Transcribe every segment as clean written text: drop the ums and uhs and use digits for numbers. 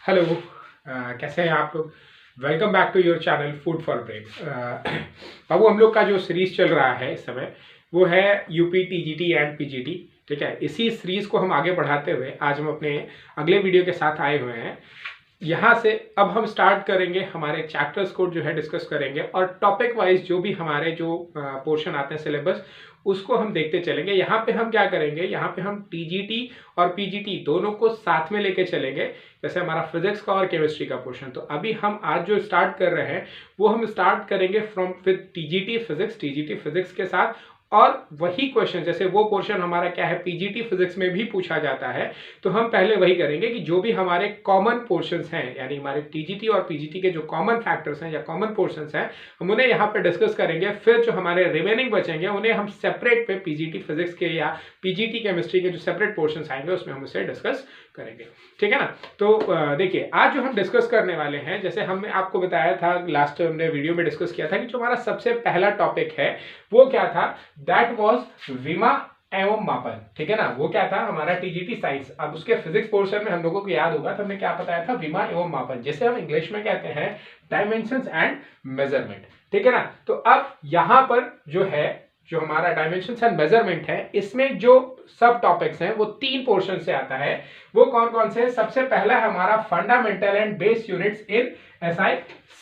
Hello. कैसे हैं आप लोग? Welcome back to your channel food for brain. बाबू, हम लोग का जो सीरीज चल रहा है इस समय वो है यूपी टीजीटी एंड पीजीटी। ठीक है, इसी सीरीज को हम आगे बढ़ाते हुए आज हम अपने अगले वीडियो के साथ आए हुए हैं। यहाँ से अब हम स्टार्ट करेंगे, हमारे चैप्टर्स को जो है डिस्कस करेंगे और टॉपिक वाइज जो भी हमारे जो पोर्शन आते हैं सिलेबस उसको हम देखते चलेंगे। यहाँ पे हम क्या करेंगे, यहाँ पे हम टीजीटी और पीजीटी दोनों को साथ में लेके चलेंगे, जैसे हमारा फिजिक्स का और केमिस्ट्री का पोर्शन। तो अभी हम आज जो स्टार्ट कर रहे हैं वो हम स्टार्ट करेंगे फ्रॉम विद टीजीटी फिजिक्स के साथ। और वही क्वेश्चन, जैसे वो पोर्शन हमारा क्या है पीजीटी फिजिक्स में भी पूछा जाता है, तो हम पहले वही करेंगे कि जो भी हमारे कॉमन पोर्शंस हैं, यानी हमारे टीजीटी और पीजीटी के जो कॉमन फैक्टर्स हैं या कॉमन पोर्शंस हैं, हम उन्हें यहाँ पे डिस्कस करेंगे। फिर जो हमारे रिमेनिंग बचेंगे उन्हें हम सेपरेट पे पीजीटी फिजिक्स के या पीजीटी केमिस्ट्री के जो सेपरेट पोर्शंस आएंगे उसमें हम उसे डिस्कस करेंगे। ठीक है ना? तो देखिए, आज जो हम डिस्कस करने वाले हैं, जैसे हमने आपको बताया था लास्ट हमने वीडियो में डिस्कस किया था कि जो हमारा सबसे पहला टॉपिक है वो क्या था, दैट वाज विमा एवं मापन। ठीक है ना? वो क्या था हमारा टीजीटी साइंस। अब उसके फिजिक्स पोर्शन में हम लोगों को याद होगा तो हमने क्या बताया था, विमा एवं मापन, जिसे हम इंग्लिश में कहते हैं डायमेंशंस एंड मेजरमेंट। ठीक है ना? तो अब यहां पर जो है, जो हमारा डायमेंशंस एंड मेजरमेंट है, इसमें जो सब टॉपिक्स हैं वो 3 पोर्शन से आता है। वो कौन कौन से? सबसे पहला है हमारा fundamental and base units in SI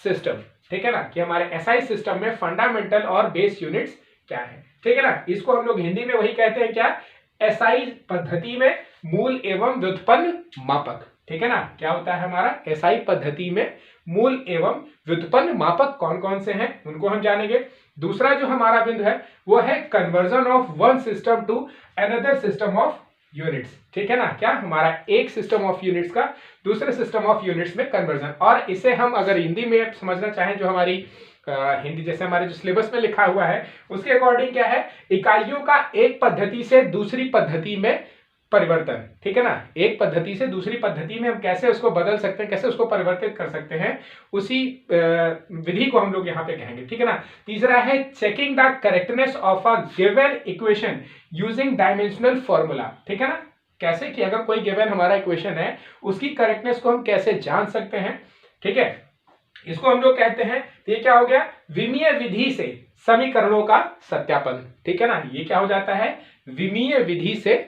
system. ठीक है ना? कि हमारे एसआई सिस्टम में फंडामेंटल और बेस यूनिट्स क्या है। ठीक है ना? इसको हम लोग हिंदी में वही कहते हैं, क्या? एसआई पद्धति में मूल एवं व्युत्पन्न मापक। ठीक है ना? क्या होता है हमारा एसआई पद्धति में मूल एवं व्युत्पन्न मापक कौन कौन से हैं उनको हम जानेंगे। दूसरा जो हमारा बिंदु है वो है conversion of one system to another system of units. ठीक है ना? क्या हमारा एक सिस्टम ऑफ यूनिट्स का दूसरे सिस्टम ऑफ यूनिट्स में कन्वर्जन। और इसे हम अगर हिंदी में समझना चाहें, जो हमारी हिंदी जैसे हमारे जो सिलेबस में लिखा हुआ है उसके अकॉर्डिंग क्या है, इकाइयों का एक पद्धति से दूसरी पद्धति में परिवर्तन। ठीक है ना? एक पद्धति से दूसरी पद्धति में हम कैसे उसको बदल सकते हैं, कैसे उसको परिवर्तित कर सकते हैं, उसी विधि को हम लोग यहाँ पे कहेंगे। ठीक है ना? तीसरा है checking the correctness of a given equation using dimensional formula. ठीक है ना? कैसे कि अगर कोई गिवन हमारा इक्वेशन है उसकी करेक्टनेस को हम कैसे जान सकते हैं। ठीक है, इसको हम लोग कहते हैं, ये क्या हो गया, विमीय विधि से समीकरणों का सत्यापन। ठीक है ना? ये क्या हो जाता है, विमीय विधि से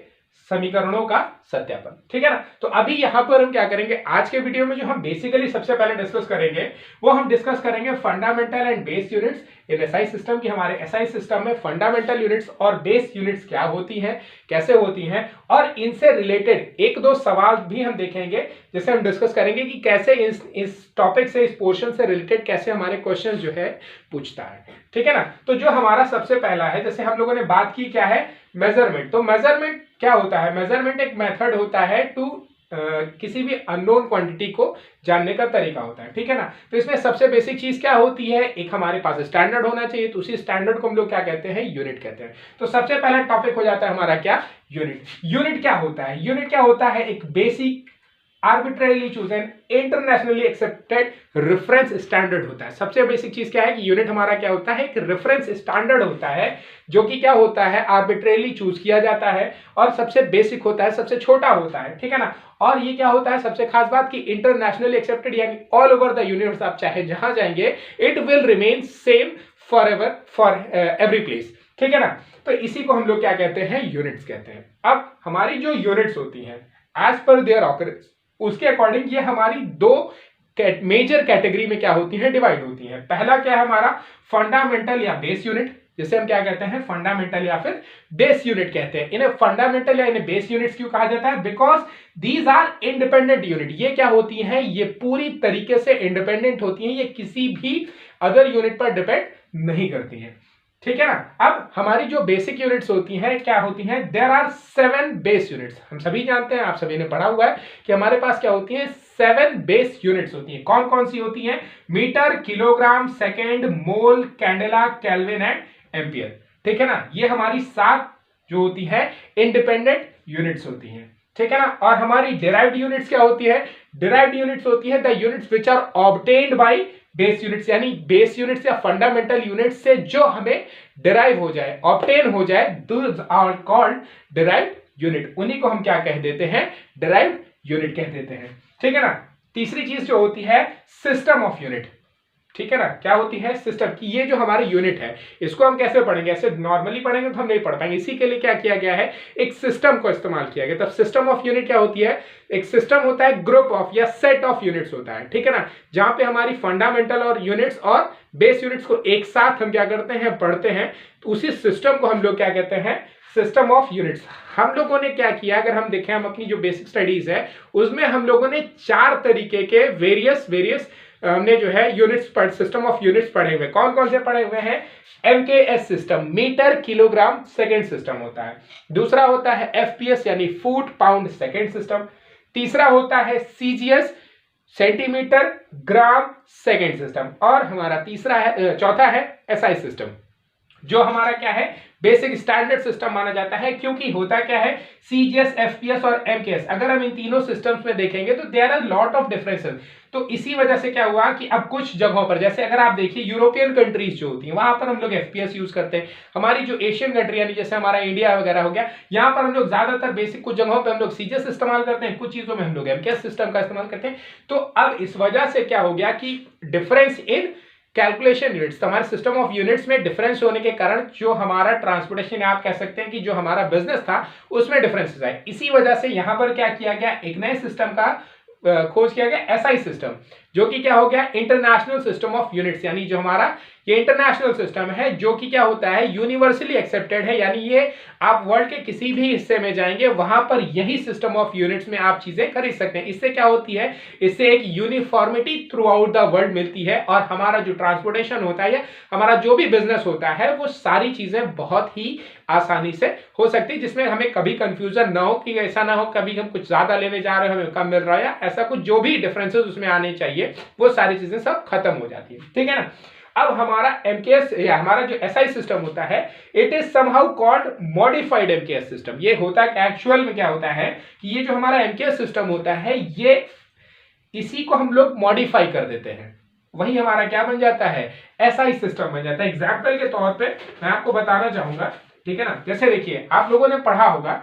समीकरणों का सत्यापन। ठीक है ना? तो अभी यहां पर हम क्या करेंगे, आज के वीडियो में जो हम बेसिकली सबसे पहले डिस्कस करेंगे वो हम डिस्कस करेंगे fundamental and base units in SI system की। हमारे एसआई सिस्टम में फंडामेंटल यूनिट्स और बेस यूनिट्स क्या होती हैं, कैसे होती हैं, और इनसे रिलेटेड एक दो सवाल भी हम देखेंगे, जैसे हम डिस्कस करेंगे कि कैसे इस टॉपिक से, इस पोर्शन से रिलेटेड कैसे हमारे क्वेश्चन जो है पूछता है। ठीक है ना? तो जो हमारा सबसे पहला है, जैसे हम लोगों ने बात की क्या है, मेजरमेंट। तो मेजरमेंट क्या होता है, मेजरमेंट एक मेथड होता है टू किसी भी अननोन क्वांटिटी को जानने का तरीका होता है। ठीक है ना? तो इसमें सबसे बेसिक चीज क्या होती है, एक हमारे पास स्टैंडर्ड होना चाहिए, तो उसी स्टैंडर्ड को हम लोग क्या कहते हैं, यूनिट कहते हैं। तो सबसे पहला टॉपिक हो जाता है हमारा क्या, यूनिट। यूनिट क्या होता है, यूनिट क्या होता है, एक basic arbitrarily chosen internationally accepted reference standard होता है। सबसे बेसिक चीज क्या है कि यूनिट हमारा क्या होता है, एक रेफरेंस स्टैंडर्ड होता है, जो कि क्या होता है, आर्बिट्रेरली चूज किया जाता है और सबसे बेसिक होता है, सबसे छोटा होता है। ठीक है ना? और ये क्या होता है, सबसे खास बात कि इंटरनेशनली एक्सेप्टेड, यानी ऑल ओवर द यूनिवर्स आप चाहे जहां जाएंगे it will remain same for ever for every place. ठीक है ना? तो इसी को हम लोग क्या कहते हैं, यूनिट्स कहते हैं। अब हमारी जो यूनिट्स होती हैं एज पर देयर ऑकरेंस, उसके अकॉर्डिंग ये हमारी दो मेजर कैटेगरी में क्या होती हैं, डिवाइड होती हैं। पहला क्या है हमारा, फंडामेंटल या बेस यूनिट, जिसे हम क्या कहते हैं, फंडामेंटल या फिर बेस यूनिट कहते हैं। इन्हें फंडामेंटल या इन्हें बेस यूनिट्स क्यों कहा जाता है, because these are independent unit. ये क्या होती हैं, ये पूरी तरीके से इंडिपेंडेंट होती हैं, ये किसी भी अदर यूनिट पर डिपेंड नहीं करती हैं। ठीक है ना? अब हमारी जो बेसिक यूनिट्स होती हैं क्या होती हैं, देयर आर 7 बेस यूनिट्स। हम सभी जानते हैं, आप सभी ने पढ़ा हुआ है कि हमारे पास क्या होती हैं, 7 बेस यूनिट्स होती हैं। कौन कौन सी होती हैं, metre, kilogram, second, mole, candela, kelvin and ampere. ठीक है ना? ये हमारी 7 जो होती है इंडिपेंडेंट यूनिट्स होती हैं। ठीक है ना? और हमारी डिराइव्ड यूनिट्स क्या होती है, डिराइव्ड यूनिट्स होती है the units which are obtained by base units, यानी बेस यूनिट्स या फंडामेंटल यूनिट्स से जो हमें डिराइव हो जाए, ऑब्टेन हो जाए, those are called derived unit. उन्हीं को हम क्या कह देते हैं, डिराइव्ड यूनिट कह देते हैं। ठीक है ना? तीसरी चीज जो होती है सिस्टम ऑफ यूनिट, ठीक है ना, क्या होती है सिस्टम की, ये जो हमारी यूनिट है इसको हम कैसे पढ़ेंगे, ऐसे नॉर्मली पढ़ेंगे तो हम नहीं पढ़ पाएंगे, इसी के लिए क्या किया गया है, एक सिस्टम को इस्तेमाल किया गया। तब सिस्टम ऑफ यूनिट क्या होती है, एक सिस्टम होता है ग्रुप ऑफ या सेट ऑफ यूनिट्स होता है, ठीक है ना, जहां पे हमारी फंडामेंटल और यूनिट्स और बेस यूनिट्स को एक साथ हम क्या करते हैं, पढ़ते हैं, तो उसी सिस्टम को हम लोग क्या कहते हैं, सिस्टम ऑफ यूनिट्स। हम लोगों ने क्या किया, अगर हम देखें, हम अपनी जो बेसिक स्टडीज है उसमें हम लोगों ने 4 तरीके के वेरियस हमने जो है यूनिट्स सिस्टम ऑफ यूनिट्स पढ़े हुए। कौन कौन से पढ़े हुए हैं, MKS system, metre kilogram second system होता है। दूसरा होता है एफपीएस यानी फुट पाउंड सेकेंड सिस्टम। तीसरा होता है CGS, centimetre gram second system. और हमारा चौथा है एसआई सिस्टम, जो हमारा क्या है, बेसिक स्टैंडर्ड सिस्टम माना जाता है। क्योंकि होता क्या है, सीजीएस, एफपीएस और एमकेएस, अगर हम इन तीनों सिस्टम्स में देखेंगे तो there are lot of differences. तो इसी वजह से क्या हुआ कि अब कुछ जगहों पर, जैसे अगर आप देखिए यूरोपियन कंट्रीज जो होती हैं वहां पर हम लोग एफपीएस यूज करते हैं। हमारी जो एशियन कंट्री यानी जैसे हमारा इंडिया वगैरह हो गया, यहाँ पर हम लोग ज्यादातर बेसिक कुछ जगहों पर हम लोग सीजीएस इस्तेमाल करते हैं, कुछ चीजों में हम लोग एमकेएस सिस्टम का इस्तेमाल करते हैं। तो अब इस वजह से क्या हो गया कि डिफरेंस इन कैलकुलेशन यूनिट्स, तो हमारे सिस्टम ऑफ यूनिट्स में डिफरेंस होने के कारण जो हमारा ट्रांसपोर्टेशन, आप कह सकते हैं कि जो हमारा बिजनेस था उसमें डिफरेंसेस आए। इसी वजह से यहां पर क्या किया गया, एक नए सिस्टम का खोज किया गया, एसआई सिस्टम, जो कि क्या हो गया, इंटरनेशनल सिस्टम ऑफ यूनिट्स, यानी जो हमारा ये इंटरनेशनल सिस्टम है जो कि क्या होता है, यूनिवर्सली एक्सेप्टेड है। यानी ये आप वर्ल्ड के किसी भी हिस्से में जाएंगे वहां पर यही सिस्टम ऑफ यूनिट्स में आप चीजें खरीद सकते हैं। इससे क्या होती है, इससे एक uniformity through out the world मिलती है, और हमारा जो ट्रांसपोर्टेशन होता है या हमारा जो भी बिजनेस होता है वो सारी चीजें बहुत ही आसानी से हो सकती है, जिसमें हमें कभी कंफ्यूजन ना हो कि ऐसा ना हो कभी हम कुछ ज्यादा लेने जा रहे हो हमें कम मिल रहा है, या ऐसा कुछ जो भी डिफरेंसेस उसमें आने चाहिए वो सारी चीजें सब खत्म हो जाती है, ठीक है ना। अब हमारा एमकेएस या हमारा जो एसआई सिस्टम होता है, it is somehow called modified MKS system. ये होता है एक्चुअल में क्या होता है कि ये जो हमारा एमकेएस सिस्टम होता है, ये इसी को हम लोग मॉडिफाई कर देते हैं, वही हमारा क्या बन जाता है, एसआई सिस्टम बन जाता है। एग्जाम्पल के तौर पे मैं आपको बताना चाहूंगा, ठीक है ना। जैसे देखिए आप लोगों ने पढ़ा होगा,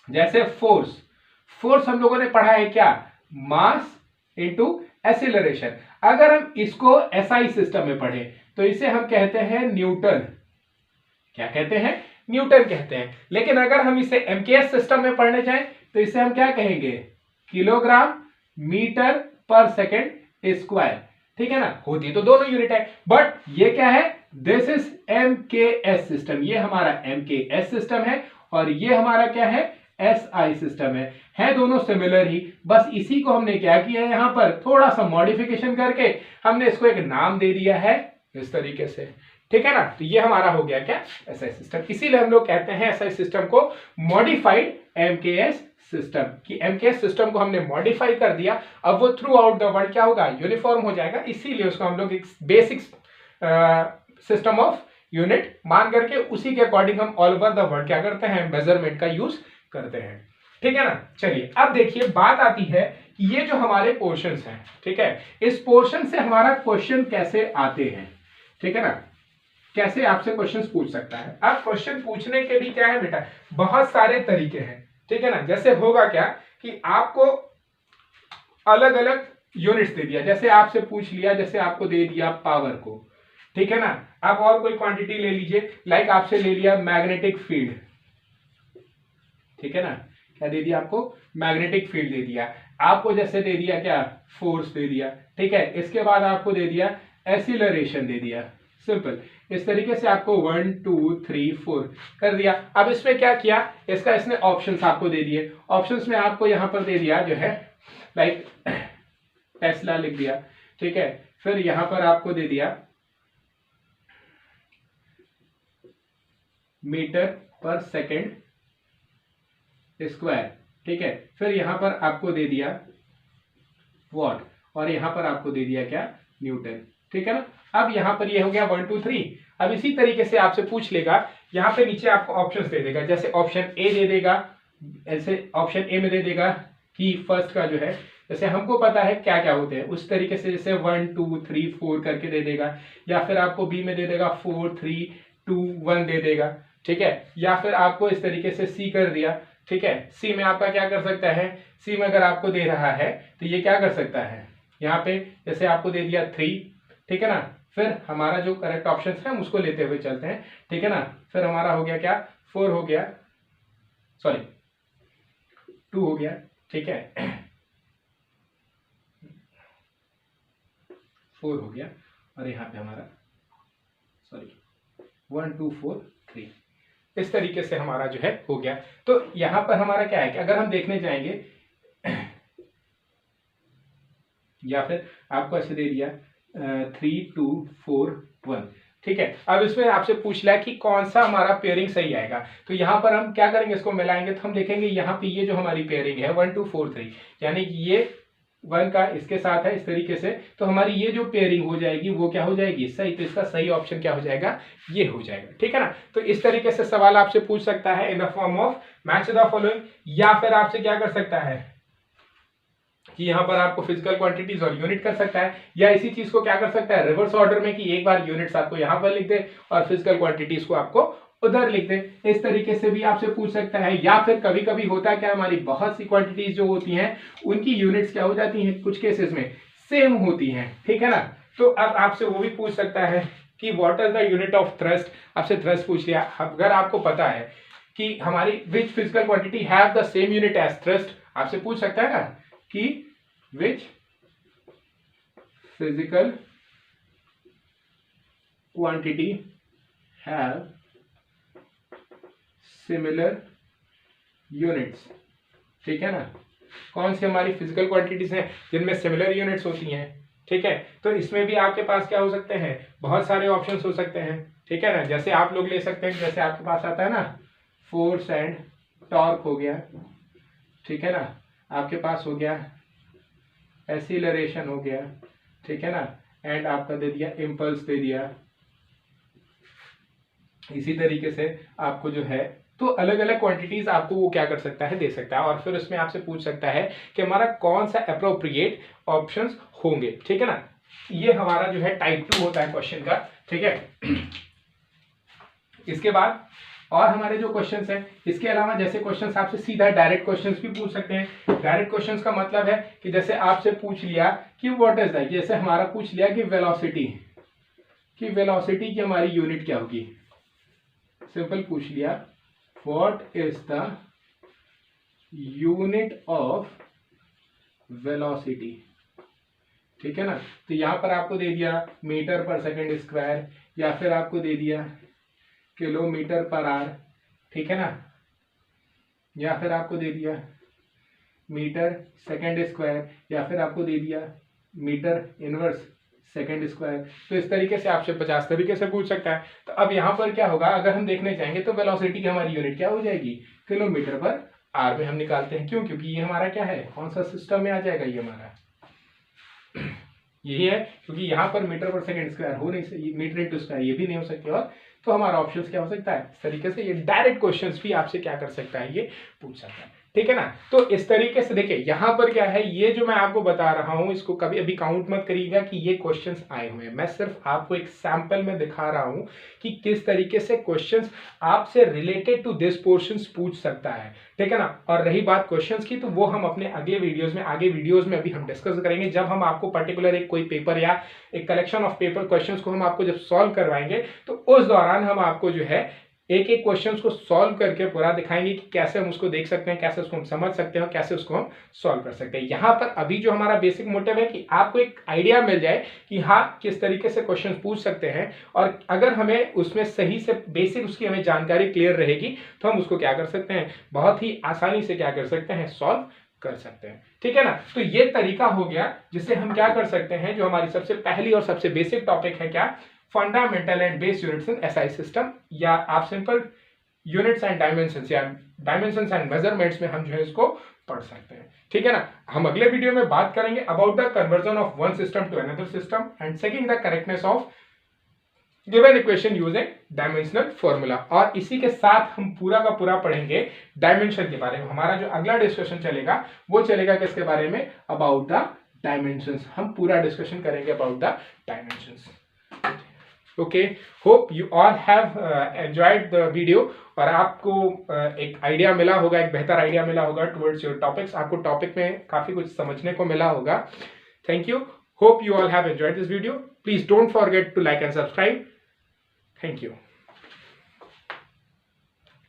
जैसे फोर्स हम लोगों ने पढ़ा है क्या, मास इनटू एक्सीलरेशन। अगर हम इसको एसआई सिस्टम में पढ़े तो इसे हम कहते हैं न्यूटन, क्या कहते हैं, न्यूटन कहते हैं। लेकिन अगर हम इसे एमकेएस सिस्टम में पढ़ने जाएं तो इसे हम क्या कहेंगे, किलोग्राम मीटर पर सेकेंड स्क्वायर, ठीक है ना। होती तो दोनों यूनिट है, बट ये क्या है, दिस इज एमकेएस सिस्टम, ये हमारा एमकेएस सिस्टम है और ये हमारा क्या है, एसआई सिस्टम है दोनों सिमिलर ही। बस इसी को हमने क्या किया है, यहां पर थोड़ा सा मॉडिफिकेशन करके हमने इसको एक नाम दे दिया है इस तरीके से, ठीक है ना। तो ये हमारा हो गया क्या, एसआई सिस्टम। इसीलिए हम लोग कहते हैं एसआई सिस्टम को मॉडिफाइड एमकेएस सिस्टम, कि एमकेएस सिस्टम को हमने मॉडिफाई कर दिया, अब वो थ्रू आउट द वर्ल्ड क्या होगा, यूनिफॉर्म हो जाएगा। इसीलिए उसको हम लोग एक बेसिक सिस्टम ऑफ यूनिट मान करके उसी के अकॉर्डिंग हम ऑल ओवर द वर्ल्ड क्या करते हैं, मेजरमेंट का यूज करते हैं, ठीक है ना। चलिए अब देखिए बात आती है कि ये जो हमारे पोर्शंस हैं, ठीक है, इस पोर्शन से हमारा क्वेश्चन कैसे आते हैं, ठीक है ना, कैसे आपसे क्वेश्चंस पूछ सकता है। अब क्वेश्चन पूछने के भी क्या है बेटा, बहुत सारे तरीके हैं, ठीक है ना। जैसे होगा क्या कि आपको अलग अलग यूनिट्स दे दिया, जैसे आपसे पूछ लिया, जैसे आपको दे दिया पावर को, ठीक है ना। आप और कोई क्वांटिटी ले लीजिए, लाइक आपसे ले लिया मैग्नेटिक फील्ड, ठीक है ना, क्या दे दिया आपको, मैग्नेटिक फील्ड दे दिया। आपको जैसे दे दिया क्या, फोर्स दे दिया, ठीक है। इसके बाद आपको दे दिया एक्सीलरेशन दे दिया, सिंपल। इस तरीके से आपको 1 2 3 4 कर दिया। अब इसमें क्या किया, इसका इसने ऑप्शंस आपको दे दिए। ऑप्शंस में आपको यहां पर दे दिया जो है लाइक टेस्ला लिख दिया, ठीक है। फिर यहां पर आपको दे दिया मीटर पर सेकेंड स्क्वायर, ठीक है। फिर यहां पर आपको दे दिया वॉट, और यहां पर आपको दे दिया क्या, न्यूटन, ठीक है ना। अब यहां पर ये हो गया 1 2 3। अब इसी तरीके से आपसे पूछ लेगा, यहां पे नीचे आपको ऑप्शंस दे देगा, जैसे ऑप्शन ए दे देगा, ऐसे ऑप्शन ए में दे देगा कि फर्स्ट का जो है, जैसे हमको पता है क्या क्या होते हैं उस तरीके से, जैसे 1 2 3 4 करके दे देगा, या फिर आपको बी में दे देगा 4 3 2 1 दे देगा, ठीक है। या फिर आपको इस तरीके से सी कर दिया, ठीक है। सी में आपका क्या कर सकता है, सी में अगर आपको दे रहा है तो ये क्या कर सकता है, यहाँ पे जैसे आपको दे दिया 3, ठीक है ना, फिर हमारा जो करेक्ट ऑप्शन है हम उसको लेते हुए चलते हैं, ठीक है ना। फिर हमारा हो गया क्या, 4 हो गया, सॉरी 2 हो गया, ठीक है, 4 हो गया, और यहाँ पे हमारा सॉरी 1 2 4 3, इस तरीके से हमारा जो है हो गया। तो यहाँ पर हमारा क्या है कि अगर हम देखने जाएंगे या फिर आपको ऐसे दे दिया 3 2 4 1, ठीक है। अब इसमें आपसे पूछ लिया कि कौन सा हमारा पेयरिंग सही आएगा, तो यहाँ पर हम क्या करेंगे, इसको मिलाएंगे तो हम देखेंगे यहाँ पे ये जो हमारी पेयरिंग है 1 2 4 3, यानी कि ये 1 का इसके साथ है इस तरीके से, तो हमारी ये जो पेयरिंग हो जाएगी वो क्या हो जाएगी, सही। तो इसका सही ऑप्शन क्या हो जाएगा, ये हो जाएगा, ठीक है ना। तो इस तरीके से सवाल आपसे पूछ सकता है in the form of match the following, या फिर आपसे क्या कर सकता है कि यहाँ पर आपको फिजिकल क्वांटिटीज और यूनिट कर सकता है, या इसी चीज को क्या कर सकता है रिवर्स ऑर्डर में कि एक बार यूनिट्स आपको यहाँ पर लिख दे और फिजिकल क्वांटिटीज को आपको उधर लिख दे, इस तरीके से भी आपसे पूछ सकता है। या फिर कभी कभी होता है क्या, हमारी बहुत सी क्वांटिटीज जो होती हैं उनकी यूनिट्स क्या हो जाती हैं, कुछ केसेस में सेम होती हैं, ठीक है ना। तो अब आपसे वो भी पूछ सकता है कि what is the unit of thrust, आपसे थ्रस्ट पूछ लिया। अगर आपको पता है कि हमारी which physical quantity have the same unit as thrust, आपसे पूछ सकता है ना कि which physical quantity have similar units, ठीक है ना। कौन सी हमारी फिजिकल क्वांटिटीज हैं जिनमें सिमिलर यूनिट्स होती हैं, ठीक है। तो इसमें भी आपके पास क्या हो सकते हैं, बहुत सारे ऑप्शंस हो सकते हैं, ठीक है ना। जैसे आप लोग ले सकते हैं, जैसे आपके पास आता है ना फोर्स एंड टॉर्क हो गया, ठीक है ना, आपके पास हो गया एक्सीलरेशन हो गया, ठीक है ना, एंड आपका दे दिया इम्पल्स दे दिया। इसी तरीके से आपको जो है तो अलग अलग क्वांटिटीज आपको वो क्या कर सकता है, दे सकता है, और फिर उसमें आपसे पूछ सकता है कि हमारा कौन सा अप्रोप्रिएट ऑप्शंस होंगे, ठीक है ना। ये हमारा जो है टाइप 2 होता है क्वेश्चन का, ठीक है। इसके बाद और हमारे जो क्वेश्चंस हैं, इसके अलावा जैसे क्वेश्चंस आपसे सीधा डायरेक्ट क्वेश्चंस भी पूछ सकते हैं। डायरेक्ट क्वेश्चंस का मतलब है कि जैसे आपसे पूछ लिया कि व्हाट इज दैट, जैसे हमारा पूछ लिया कि वेलोसिटी की हमारी यूनिट क्या होगी, सिंपल पूछ लिया what is the unit of velocity, ठीक है ना। तो यहां पर आपको दे दिया मीटर पर सेकंड स्क्वायर, या फिर आपको दे दिया किलोमीटर पर आवर, ठीक है ना, या फिर आपको दे दिया मीटर सेकंड स्क्वायर, या फिर आपको दे दिया मीटर इनवर्स सेकंड स्क्वायर। तो इस तरीके से आपसे 50 तरीके से पूछ सकता है। तो अब यहाँ पर क्या होगा, अगर हम देखने जाएंगे तो वेलोसिटी की हमारी यूनिट क्या हो जाएगी, किलोमीटर पर आवर में हम निकालते हैं। क्यों, क्योंकि ये हमारा क्या है, कौन सा सिस्टम में आ जाएगा, ये हमारा यही है, क्योंकि यहाँ पर मीटर पर सेकंड स्क्वायर हो नहीं सकती, मीटर इंटू स्क्वायर ये भी नहीं हो सकती, और तो हमारा ऑप्शन क्या हो सकता है, इस तरीके से ये डायरेक्ट क्वेश्चंस भी आपसे क्या कर सकता है, ये पूछ सकता है, ठीक है ना। तो इस तरीके से देखिए यहाँ पर क्या है, ये जो मैं आपको बता रहा हूँ इसको कभी अभी काउंट मत करिएगा कि ये क्वेश्चंस आए हुए हैं। मैं सिर्फ आपको एक सैंपल में दिखा रहा हूँ कि किस तरीके से क्वेश्चंस आपसे रिलेटेड टू दिस पोर्शंस पूछ सकता है, ठीक है ना। और रही बात क्वेश्चंस की, तो वो हम अपने अगले वीडियोज में अभी हम डिस्कस करेंगे, जब हम आपको पर्टिकुलर एक कोई पेपर या एक कलेक्शन ऑफ पेपर क्वेश्चंस को हम आपको जब सॉल्व करवाएंगे, तो उस दौरान हम आपको जो है एक एक क्वेश्चंस को सॉल्व करके पूरा दिखाएंगे कि कैसे हम उसको देख सकते हैं, कैसे उसको हम समझ सकते हैं और कैसे उसको हम सॉल्व कर सकते हैं। यहाँ पर अभी जो हमारा बेसिक मोटिव है कि आपको एक आइडिया मिल जाए कि हाँ किस तरीके से क्वेश्चन पूछ सकते हैं, और अगर हमें उसमें सही से बेसिक उसकी हमें जानकारी क्लियर रहेगी तो हम उसको क्या कर सकते हैं, बहुत ही आसानी से क्या कर सकते हैं, सॉल्व कर सकते हैं, ठीक है ना। तो ये तरीका हो गया जिससे हम क्या कर सकते हैं, जो हमारी सबसे पहली और सबसे बेसिक टॉपिक है क्या, fundamental and base units in SI system, या आप सिंपल यूनिट्स एंड डायमेंशंस या डायमेंशंस एंड मेजरमेंट्स में हम जो है इसको पढ़ सकते हैं, ठीक है ना। हम अगले वीडियो में बात करेंगे about the conversion of one system to another system and checking the correctness of given equation using dimensional formula, और इसी के साथ हम पूरा का पूरा पढ़ेंगे डायमेंशन के बारे में। हमारा जो अगला डिस्कशन चलेगा वो चलेगा किसके बारे में, अबाउट द डायमेंशंस। हम पूरा डिस्कशन करेंगे about the dimensions. Okay, hope you all have enjoyed the video, और आपको एक आइडिया मिला होगा, एक बेहतर आइडिया मिला होगा टुवर्ड्स योर टॉपिक्स। आपको टॉपिक में काफ़ी कुछ समझने को मिला होगा। Thank you, hope you all have enjoyed this video. Please don't forget to like and subscribe. Thank you.